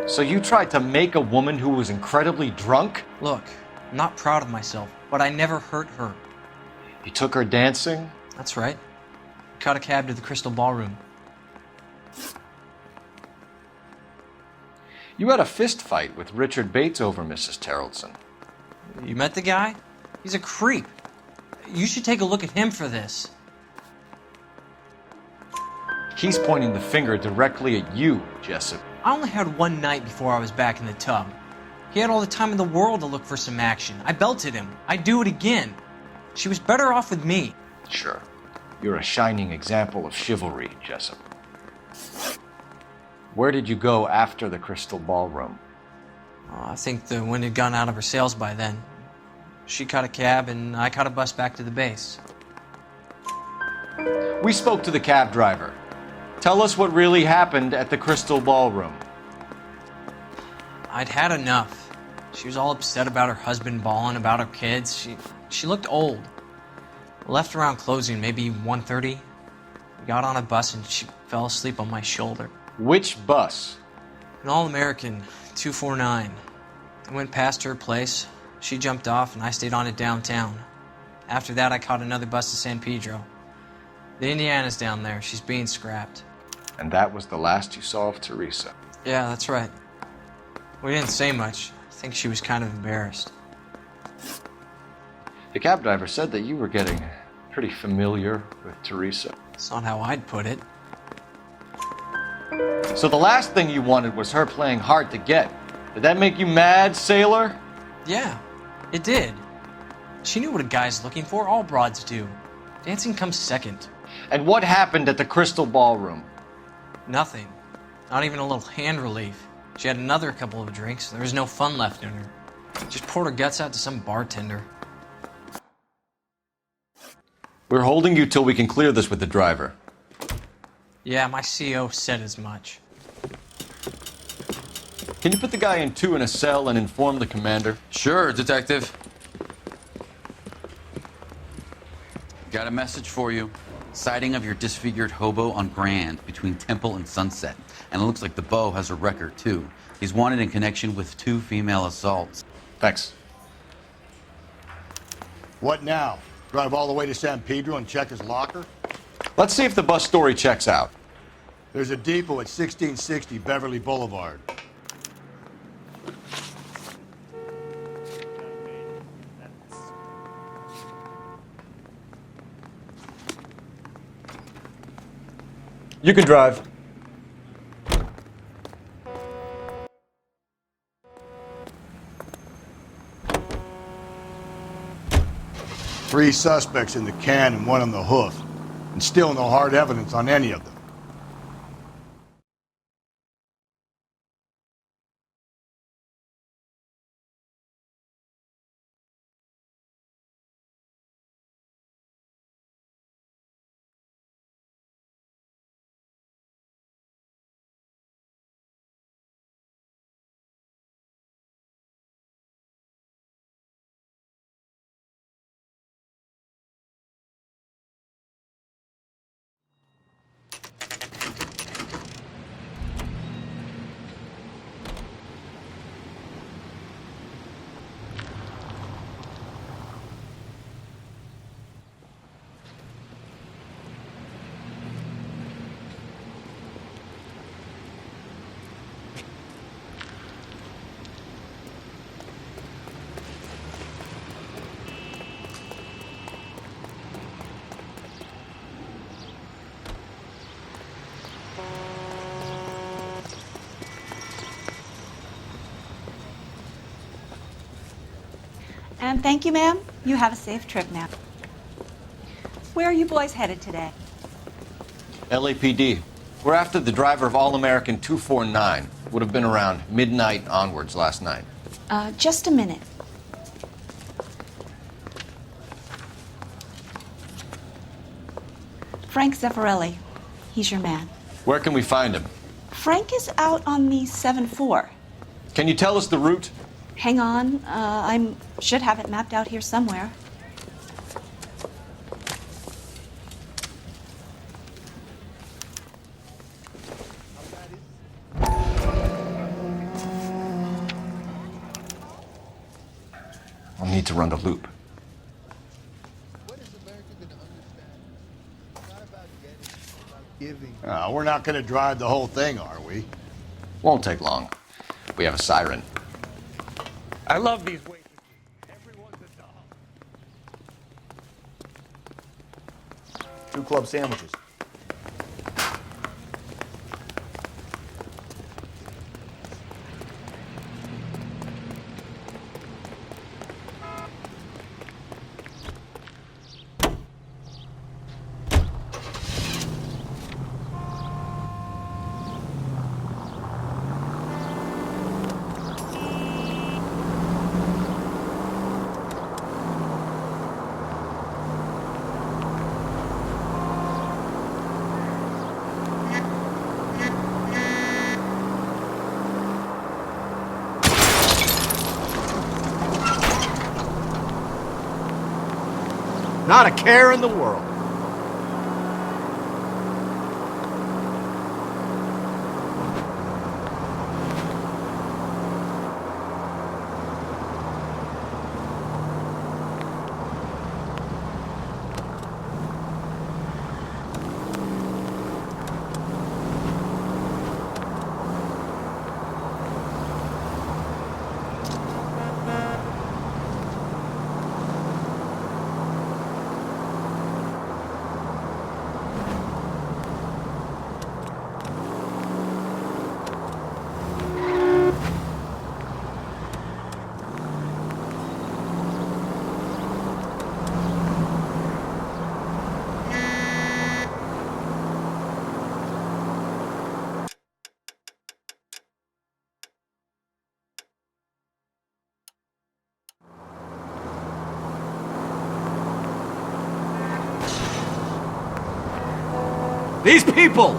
So you tried to make a woman who was incredibly drunk? Look, I'm not proud of myself, but I never hurt her. You took her dancing? That's right. Caught a cab to the Crystal Ballroom. You had a fist fight with Richard Bates over Mrs. Terrellson. You met the guy? He's a creep. You should take a look at him for this. He's pointing the finger directly at you, Jessop. I only had one night before I was back in the tub. He had all the time in the world to look for some action. I belted him. I'd do it again. She was better off with me. Sure. You're a shining example of chivalry, Jessop. Where did you go after the Crystal Ballroom? I think the wind had gone out of her sails by then. She caught a cab and I caught a bus back to the base. We spoke to the cab driver. Tell us what really happened at the Crystal Ballroom. I'd had enough. She was all upset about her husband bawling about her kids. She looked old. Left around closing, maybe 1:30. We got on a bus and she fell asleep on my shoulder. Which bus? An All-American 249. I went past her place. She jumped off and I stayed on it downtown. After that, I caught another bus to San Pedro. The Indiana's down there. She's being scrapped. And that was the last you saw of Teresa. Yeah, that's right. We didn't say much. I think she was kind of embarrassed. The cab driver said that you were getting pretty familiar with Teresa. That's not how I'd put it. So the last thing you wanted was her playing hard to get. Did that make you mad, sailor? Yeah, it did. She knew what a guy's looking for. All broads do. Dancing comes second. And what happened at the Crystal Ballroom? Nothing. Not even a little hand relief. She had another couple of drinks. There was no fun left in her. Just poured her guts out to some bartender. We're holding you till we can clear this with the driver. Yeah, my CO said as much. Can you put the guy in two in a cell and inform the commander? Sure, Detective. Got a message for you. Sighting of your disfigured hobo on Grand between Temple and Sunset. And it looks like the beau has a record, too. He's wanted in connection with 2 female assaults. Thanks. What now? Drive all the way to San Pedro and check his locker? Let's see if the bus story checks out. There's a depot at 1660 Beverly Boulevard. You can drive. Three suspects in the can and one on the hoof. And still no hard evidence on any of them. And thank you, ma'am. You have a safe trip now. Where are you boys headed today? LAPD. We're after the driver of All-American 249. Would have been around midnight onwards last night. Just a minute. Frank Zeffirelli. He's your man. Where can we find him? Frank is out on the 7-4. Can you tell us the route? Hang on. I should have it mapped out here somewhere. need to run the loop. What is America going to understand? It's not about getting, it's about giving. We're not going to drive the whole thing, are we? Won't take long. We have a siren. I love these waitresses. Everyone's a doll. 2 club sandwiches. Not a care in the world. These people